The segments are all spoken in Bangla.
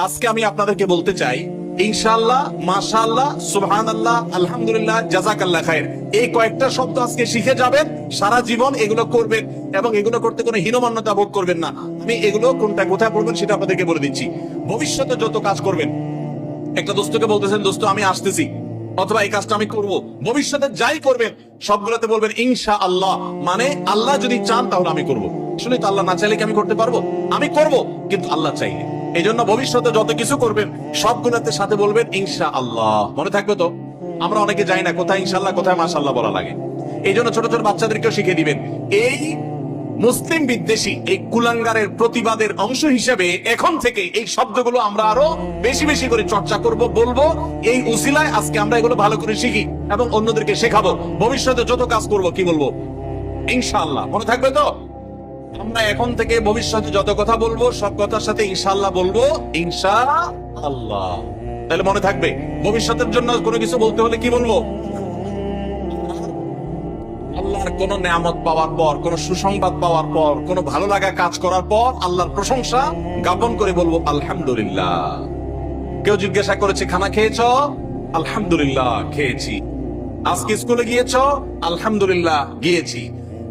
আজকে আমি আপনাদেরকে বলতে চাই, ইনশাআল্লাহ, মাশাআল্লাহ, সুবহানাল্লাহ, আলহামদুলিল্লাহ, জাযাকাল্লাহ খায়ের, এই কয়েকটা শব্দ আজকে শিখে যাবেন, সারা জীবন এগুলো করবেন এবং এগুলো করতে কোনো হীনমন্যতা বোধ করবেন না। আমি এগুলো কোনটা কোথায় পড়বেন সেটা আপনাদেরকে বলে দিচ্ছি। ভবিষ্যতে যত কাজ করবেন, একটা দোস্তকে বলতেছেন, দোস্ত আমি আসতেছি, অথবা এই কাজটা আমি করব, ভবিষ্যতে যাই করবেন সবগুলোতে বলবেন ইনশাআল্লাহ, মানে আল্লাহ যদি চান তাহলে আমি করব। আসলে তো আল্লাহ না চাইলে কি আমি করতে পারবো? আমি করব, কিন্তু আল্লাহ চাইলে। এই জন্য ভবিষ্যতে যত কিছু করবেন সবগুলোতে সাথে বলবেন ইনশাআল্লাহ। মনে থাকবে তো? আমরা অনেকে জানি না কোথায় ইনশাআল্লাহ কোথায় মাশাআল্লাহ বলা লাগে। এই জন্য ছোট ছোট বাচ্চাদেরকেও শিখিয়ে দিবেন। এই মুসলিম বিদ্বেষী এই কুলাঙ্গারের প্রতিবাদের অংশ হিসেবে এখন থেকে এই শব্দগুলো আমরা আরো বেশি বেশি করে চর্চা করব, বলবো। এই উসিলায় আজকে আমরা এগুলো ভালো করে শিখি এবং অন্যদেরকে শেখাবো। ভবিষ্যতে যত কাজ করব কি বলবো? ইনশাআল্লাহ। মনে থাকবে তো? আমরা এখন থেকে ভবিষ্যতে যত কথা বলবো সব কথার সাথে ইনশাআল্লাহ বলবো, ইনশাআল্লাহ। তাহলে মনে থাকবে, ভবিষ্যতের জন্য কোনো কিছু বলতে হলে কি বলবো? আল্লাহর কোন নিয়ামত পাওয়ার পর, কোন সুসংবাদ পাওয়ার পর, কোন ভালো লাগা কাজ করার পর আল্লাহর প্রশংসা জ্ঞাপন করে বলবো আলহামদুলিল্লাহ। কেউ জিজ্ঞাসা করেছে খানা খেয়েছো? আলহামদুলিল্লাহ খেয়েছি। আজকে স্কুলে গিয়েছো? আলহামদুলিল্লাহ গিয়েছি।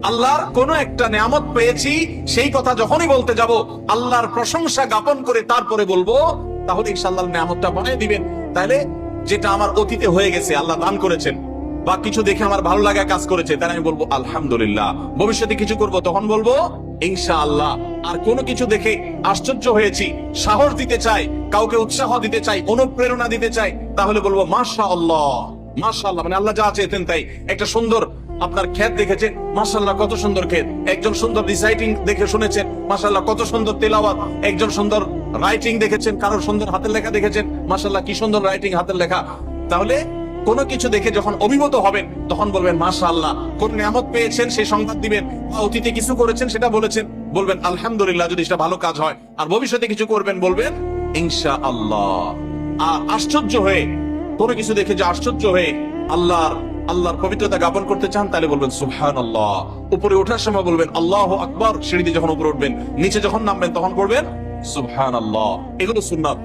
আল্লাহর কোন একটা নিয়ামত পেয়েছি, সেই কথা যখনই বলতে যাব আল্লাহর প্রশংসা জ্ঞাপন করে তারপরে বলবো, তাহলে ইনশাআল্লাহ নিয়ামতটা বানিয়ে দিবেন। তাহলে যেটা আমার অতীতে হয়ে গেছে আল্লাহ দান করেছেন, বা কিছু দেখে আমার ভালো লাগা কাজ করেছে, তাহলে আমি বলবো আলহামদুলিল্লাহ। ভবিষ্যতে কিছু করব তখন বলবো ইনশাআল্লাহ। আর কোনো কিছু দেখে আশ্চর্য হয়েছি, সাহস দিতে চাই, কাউকে উৎসাহ দিতে চাই, অনুপ্রেরণা দিতে চাই, তাহলে বলবো মাশাআল্লাহ। মাশাআল্লাহ মানে আল্লাহ যা চেয়েছেন তাই। একটা সুন্দর আপনার ক্ষেত দেখেছেন, মাশাআল্লাহ কত সুন্দর ক্ষেত। একজন সুন্দর রিসাইটিং দেখে শুনেছেন, মাশাআল্লাহ কত সুন্দর তেলাওয়াত। একজন সুন্দর রাইটিং দেখেছেন, কারোর সুন্দর হাতের লেখা দেখেছেন, মাশাআল্লাহ কি সুন্দর রাইটিং, হাতের লেখা। তাহলে কোনো কিছু দেখে যখন অভিভূত হবেন তখন বলবেন মাশাআল্লাহ। কোন নিয়ামত পেয়েছেন সেই সংবাদ দিবেন, বা অতীতে কিছু করেছেন সেটা বলেছেন, বলবেন আলহামদুলিল্লাহ যদি সেটা ভালো কাজ হয়। আর ভবিষ্যতে কিছু করবেন বলবেন ইনশাআল্লাহ। আর আশ্চর্য হয়ে, কোনো কিছু দেখে যে আশ্চর্য হয়ে আল্লাহর পবিত্রতা জ্ঞাপন করতে চান, তাহলে বলবেন সুবহানাল্লাহ। উপরে ওঠার সময় বলবেন আল্লাহু আকবার। সিঁড়িতে যখন উপরে উঠবেন, নিচে যখন নামবেন তখন বলবেন সুবহানাল্লাহ। এগুলো সুন্নাত।